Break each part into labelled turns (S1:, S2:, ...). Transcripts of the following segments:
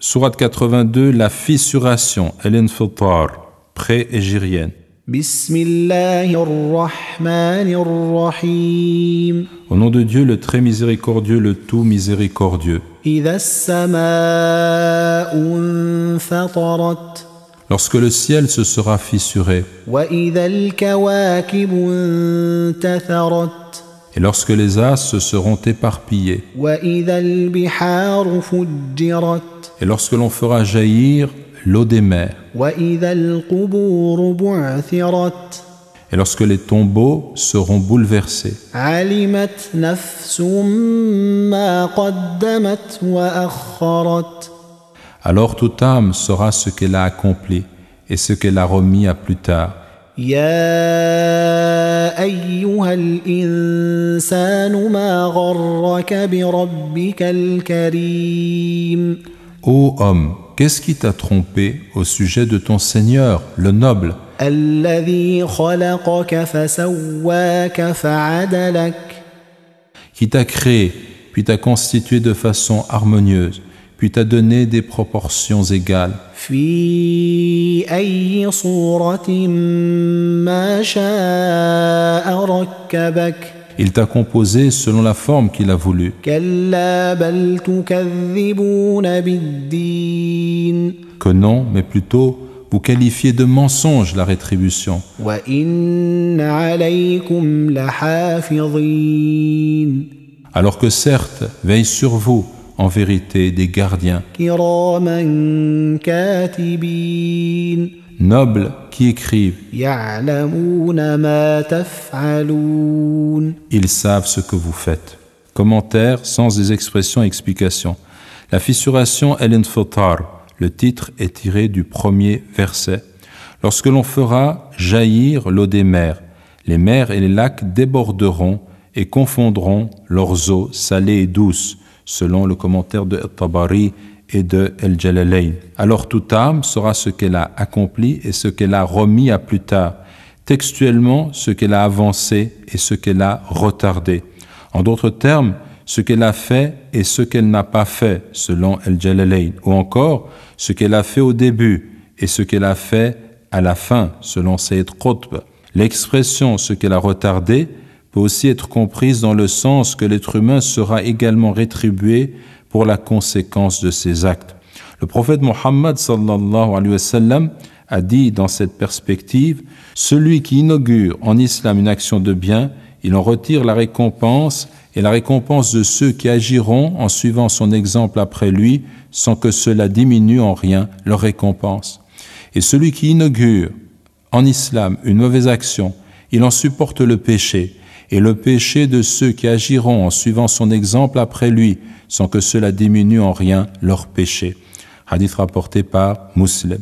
S1: Sourate 82, la fissuration, al-infitar, pré-égérienne.
S2: Bismillahir-Rahmanir-Rahim.
S1: Au nom de Dieu, le très miséricordieux, le tout miséricordieux.
S2: Idha as-sama'u infatarat.
S1: Lorsque le ciel se sera fissuré,
S2: Wa idha al-kawakibu intatharat.
S1: et lorsque les astres se seront éparpillés,
S2: Wa idha al-biharu fujjirat.
S1: et lorsque l'on fera jaillir l'eau des mers,
S2: Wa idha al-quburu bu'thirat.
S1: et lorsque les tombeaux seront bouleversés,
S2: Alimat nafsum ma qaddamat wa akharat.
S1: alors toute âme saura ce qu'elle a accompli et ce qu'elle a remis à plus tard.
S2: يا أيها الإنسان ما غرك بربك الكريم
S1: Ô homme, qu'est-ce qui t'a trompé au sujet de ton Seigneur, le noble,
S2: الذي خلقك فسواك فعدلك
S1: qui t'a créé, puis t'a constitué de façon harmonieuse, puis t'a donné des proportions égales,
S2: في أي صورة ما شاء ركبك
S1: il t'a composé selon la forme qu'il a voulu.
S2: كلا بل تكذبون بالدين
S1: Que non, mais plutôt, vous qualifiez de mensonge la rétribution.
S2: وإن عليكم لحافظين
S1: Alors que certes, veillent sur vous, en vérité, des gardiens,
S2: كراما كاتبين
S1: nobles qui écrivent,
S2: يعلمون ما تفعلون.
S1: ils savent ce que vous faites. Commentaire sans des expressions et explications. La fissuration al-infitar, le titre est tiré du premier verset. Lorsque l'on fera jaillir l'eau des mers, les mers et les lacs déborderont et confondront leurs eaux salées et douces, selon le commentaire de At-Tabari et de Al-Jalalayn. Alors toute âme saura ce qu'elle a accompli et ce qu'elle a remis à plus tard, textuellement ce qu'elle a avancé et ce qu'elle a retardé. En d'autres termes, ce qu'elle a fait et ce qu'elle n'a pas fait, selon Al-Jalalayn, ou encore ce qu'elle a fait au début et ce qu'elle a fait à la fin, selon Sayyid Qutb. L'expression « ce qu'elle a retardé » peut aussi être comprise dans le sens que l'être humain sera également rétribué pour la conséquence de ses actes. Le prophète Mohammed sallallahu alayhi wa sallam a dit dans cette perspective: celui qui inaugure en islam une action de bien, il en retire la récompense et la récompense de ceux qui agiront en suivant son exemple après lui, sans que cela diminue en rien leur récompense. Et celui qui inaugure en islam une mauvaise action, il en supporte le péché, et le péché de ceux qui agiront en suivant son exemple après lui, sans que cela diminue en rien leur péché. Hadith rapporté par Muslim.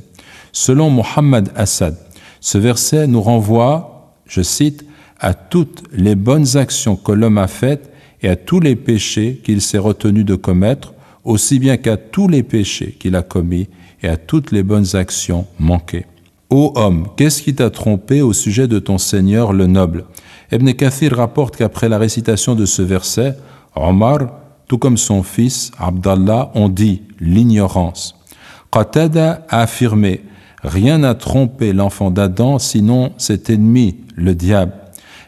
S1: Selon Mohammed Assad, ce verset nous renvoie, je cite, à toutes les bonnes actions que l'homme a faites et à tous les péchés qu'il s'est retenu de commettre, aussi bien qu'à tous les péchés qu'il a commis et à toutes les bonnes actions manquées. Ô homme, qu'est-ce qui t'a trompé au sujet de ton Seigneur le noble? Ibn Kathir rapporte qu'après la récitation de ce verset, Omar, tout comme son fils Abdallah, ont dit l'ignorance. Qatada a affirmé: rien n'a trompé l'enfant d'Adam sinon cet ennemi, le diable.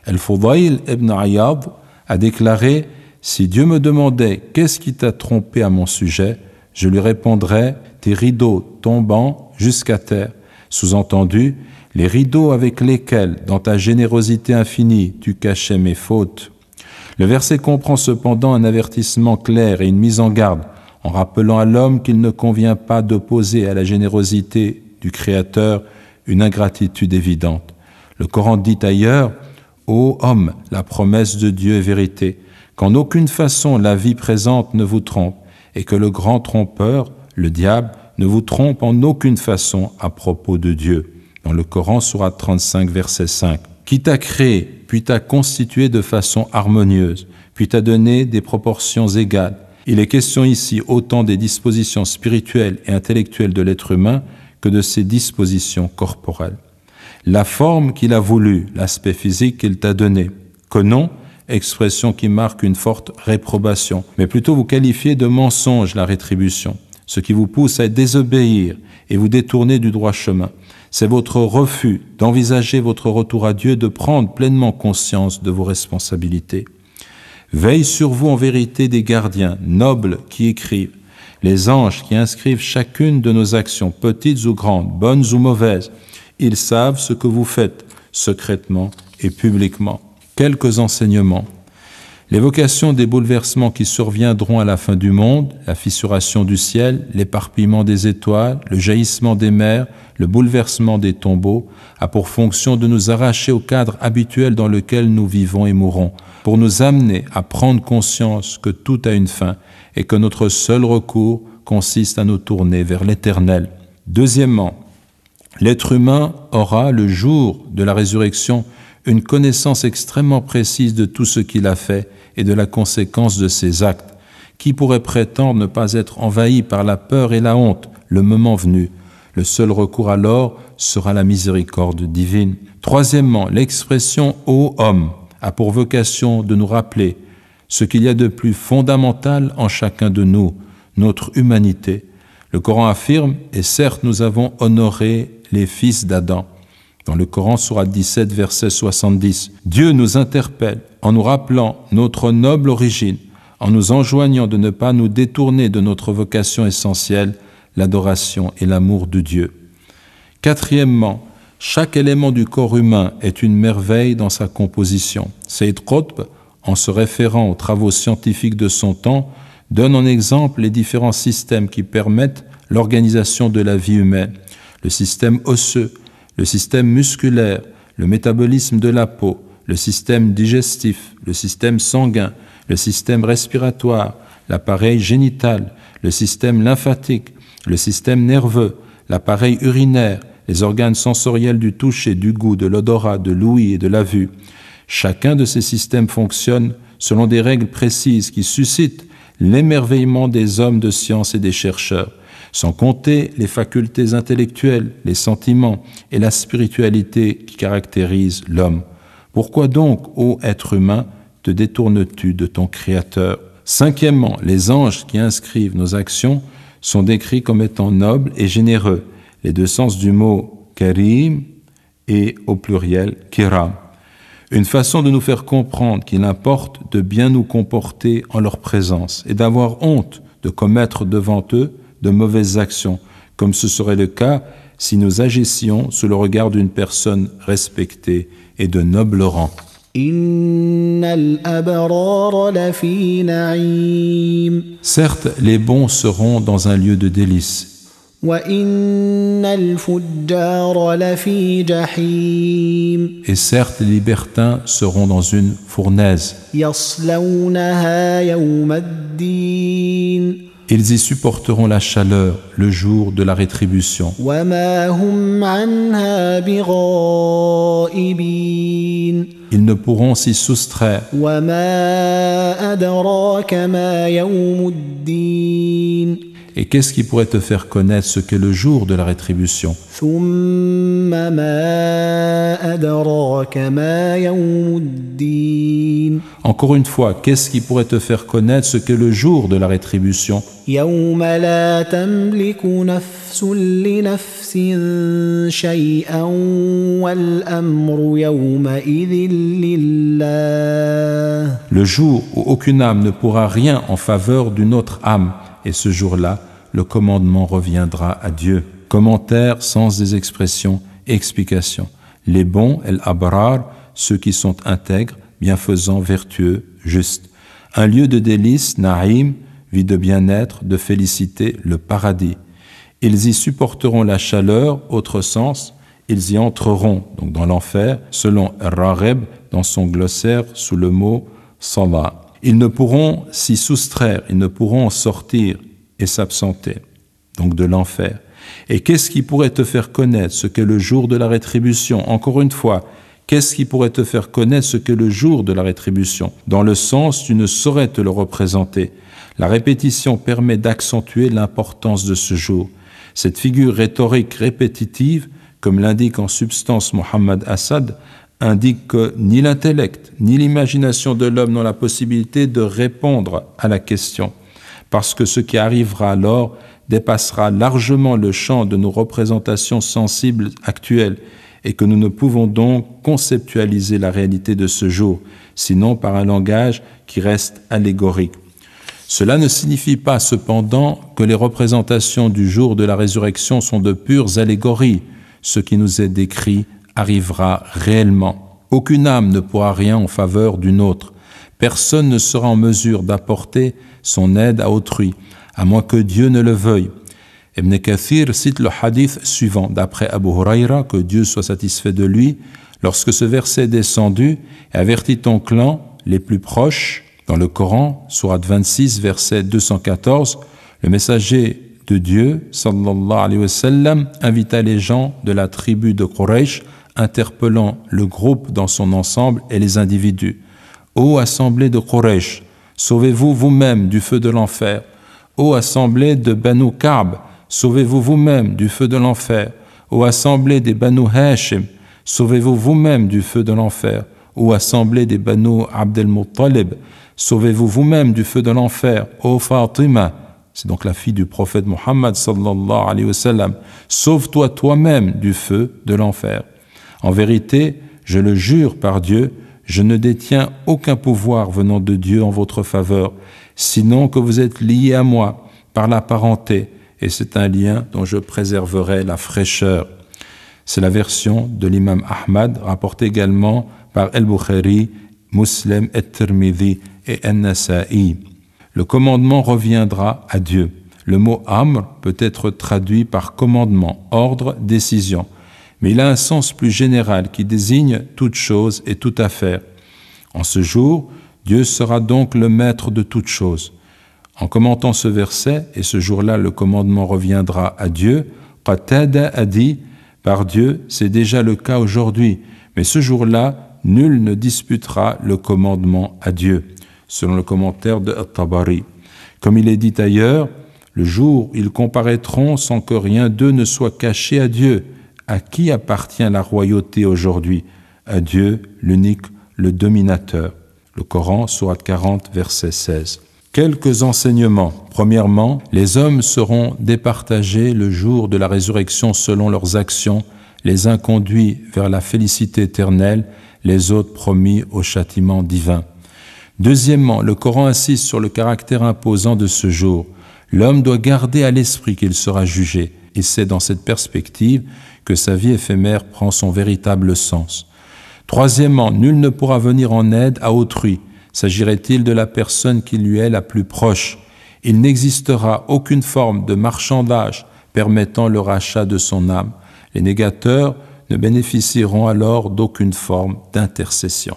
S1: Al-Fudayl ibn Iyad a déclaré: si Dieu me demandait qu'est-ce qui t'a trompé à mon sujet, je lui répondrais tes rideaux tombant jusqu'à terre. Sous-entendu, les rideaux avec lesquels, dans ta générosité infinie, tu cachais mes fautes. Le verset comprend cependant un avertissement clair et une mise en garde, en rappelant à l'homme qu'il ne convient pas d'opposer à la générosité du Créateur une ingratitude évidente. Le Coran dit ailleurs: ô homme, la promesse de Dieu est vérité, qu'en aucune façon la vie présente ne vous trompe, et que le grand trompeur, le diable, ne vous trompe en aucune façon à propos de Dieu. Dans le Coran, sourate 35, verset 5. Qui t'a créé, puis t'a constitué de façon harmonieuse, puis t'a donné des proportions égales. Il est question ici autant des dispositions spirituelles et intellectuelles de l'être humain que de ses dispositions corporelles. La forme qu'il a voulu, l'aspect physique qu'il t'a donné. Que non, expression qui marque une forte réprobation, mais plutôt vous qualifiez de mensonge la rétribution. ce qui vous pousse à désobéir et vous détourner du droit chemin. C'est votre refus d'envisager votre retour à Dieu, de prendre pleinement conscience de vos responsabilités. Veillent sur vous en vérité des gardiens nobles qui écrivent, les anges qui inscrivent chacune de nos actions, petites ou grandes, bonnes ou mauvaises. Ils savent ce que vous faites, secrètement et publiquement. Quelques enseignements. L'évocation des bouleversements qui surviendront à la fin du monde, la fissuration du ciel, l'éparpillement des étoiles, le jaillissement des mers, le bouleversement des tombeaux, a pour fonction de nous arracher au cadre habituel dans lequel nous vivons et mourons, pour nous amener à prendre conscience que tout a une fin et que notre seul recours consiste à nous tourner vers l'Éternel. Deuxièmement, l'être humain aura, le jour de la résurrection, une connaissance extrêmement précise de tout ce qu'il a fait et de la conséquence de ses actes. Qui pourrait prétendre ne pas être envahi par la peur et la honte le moment venu? Le seul recours alors sera la miséricorde divine. Troisièmement, l'expression « ô homme » a pour vocation de nous rappeler ce qu'il y a de plus fondamental en chacun de nous, notre humanité. Le Coran affirme, et certes nous avons honoré les fils d'Adam. Dans le Coran, sourate 17, verset 70, Dieu nous interpelle en nous rappelant notre noble origine, en nous enjoignant de ne pas nous détourner de notre vocation essentielle, l'adoration et l'amour de Dieu. Quatrièmement, chaque élément du corps humain est une merveille dans sa composition. Sayyid Qutb, en se référant aux travaux scientifiques de son temps, donne en exemple les différents systèmes qui permettent l'organisation de la vie humaine. Le système osseux, le système musculaire, le métabolisme de la peau, le système digestif, le système sanguin, le système respiratoire, l'appareil génital, le système lymphatique, le système nerveux, l'appareil urinaire, les organes sensoriels du toucher, du goût, de l'odorat, de l'ouïe et de la vue. Chacun de ces systèmes fonctionne selon des règles précises qui suscitent l'émerveillement des hommes de science et des chercheurs, sans compter les facultés intellectuelles, les sentiments et la spiritualité qui caractérisent l'homme. Pourquoi donc, ô être humain, te détournes-tu de ton Créateur? Cinquièmement, les anges qui inscrivent nos actions sont décrits comme étant nobles et généreux, les deux sens du mot « karim » et au pluriel « kiram ». Une façon de nous faire comprendre qu'il importe de bien nous comporter en leur présence et d'avoir honte de commettre devant eux de mauvaises actions, comme ce serait le cas si nous agissions sous le regard d'une personne respectée et de noble rang. Certes, les bons seront dans un lieu de délice. Et certes, les libertins seront dans une fournaise. Ils y supporteront la chaleur le jour de la rétribution. Ils ne pourront s'y soustraire. Et qu'est-ce qui pourrait te faire connaître ce qu'est le jour de la rétribution? Encore une fois, qu'est-ce qui pourrait te faire connaître ce qu'est le jour de la rétribution? Le jour où aucune âme ne pourra rien en faveur d'une autre âme. Et ce jour-là, le commandement reviendra à Dieu. Commentaire, sens des expressions, explications. Les bons, el-abrar, ceux qui sont intègres, bienfaisants, vertueux, justes. Un lieu de délice, naïm, vie de bien-être, de félicité, le paradis. Ils y supporteront la chaleur, autre sens, ils y entreront, donc dans l'enfer, selon Rareb, dans son glossaire, sous le mot Sava. Ils ne pourront s'y soustraire, ils ne pourront en sortir et s'absenter, donc de l'enfer. Et qu'est-ce qui pourrait te faire connaître ce qu'est le jour de la rétribution? Encore une fois, qu'est-ce qui pourrait te faire connaître ce qu'est le jour de la rétribution? Dans le sens, tu ne saurais te le représenter. La répétition permet d'accentuer l'importance de ce jour. Cette figure rhétorique répétitive, comme l'indique en substance Mohammed Assad, indique que ni l'intellect, ni l'imagination de l'homme n'ont la possibilité de répondre à la question, parce que ce qui arrivera alors dépassera largement le champ de nos représentations sensibles actuelles et que nous ne pouvons donc conceptualiser la réalité de ce jour, sinon par un langage qui reste allégorique. Cela ne signifie pas cependant que les représentations du jour de la résurrection sont de pures allégories. Ce qui nous est décrit arrivera réellement. Aucune âme ne pourra rien en faveur d'une autre. Personne ne sera en mesure d'apporter son aide à autrui, à moins que Dieu ne le veuille. Ibn Kathir cite le hadith suivant, d'après Abu Huraira, que Dieu soit satisfait de lui, lorsque ce verset est descendu et avertit ton clan les plus proches. Dans le Coran, sourate 26, verset 214, le messager de Dieu, sallallahu alayhi wa sallam, invita les gens de la tribu de Quraysh, interpellant le groupe dans son ensemble et les individus. Ô assemblée de Quraysh, sauvez-vous vous-même du feu de l'enfer. Ô assemblée de Banu Ka'b, sauvez-vous vous-même du feu de l'enfer. Ô assemblée des Banu Hashim, sauvez-vous vous-même du feu de l'enfer. Ô assemblée des Banu Abd al-Muttalib, sauvez-vous vous-même du feu de l'enfer. Ô Fatima, c'est donc la fille du prophète Muhammad sallallahu alayhi wa sallam, sauve-toi toi-même du feu de l'enfer. En vérité, je le jure par Dieu, je ne détiens aucun pouvoir venant de Dieu en votre faveur, sinon que vous êtes liés à moi par la parenté, et c'est un lien dont je préserverai la fraîcheur. C'est la version de l'imam Ahmad, rapportée également par Al-Bukhari, Muslim, At-Tirmidhi et An-Nasa'i. Le commandement reviendra à Dieu. Le mot « amr » peut être traduit par commandement, ordre, décision, mais il a un sens plus général qui désigne toute chose et toute affaire. En ce jour, Dieu sera donc le maître de toute chose. En commentant ce verset, et ce jour-là le commandement reviendra à Dieu, Qatada a dit « Par Dieu, c'est déjà le cas aujourd'hui, mais ce jour-là, nul ne disputera le commandement à Dieu », selon le commentaire de At-Tabari. Comme il est dit ailleurs, le jour où ils comparaîtront sans que rien d'eux ne soit caché à Dieu. À qui appartient la royauté aujourd'hui? À Dieu, l'unique, le dominateur. Le Coran, sourate 40, verset 16. Quelques enseignements. Premièrement, les hommes seront départagés le jour de la résurrection selon leurs actions, les uns conduits vers la félicité éternelle, les autres promis au châtiment divin. Deuxièmement, le Coran insiste sur le caractère imposant de ce jour. L'homme doit garder à l'esprit qu'il sera jugé, et c'est dans cette perspective que sa vie éphémère prend son véritable sens. Troisièmement, nul ne pourra venir en aide à autrui. S'agirait-il de la personne qui lui est la plus proche? Il n'existera aucune forme de marchandage permettant le rachat de son âme. Les négateurs ne bénéficieront alors d'aucune forme d'intercession.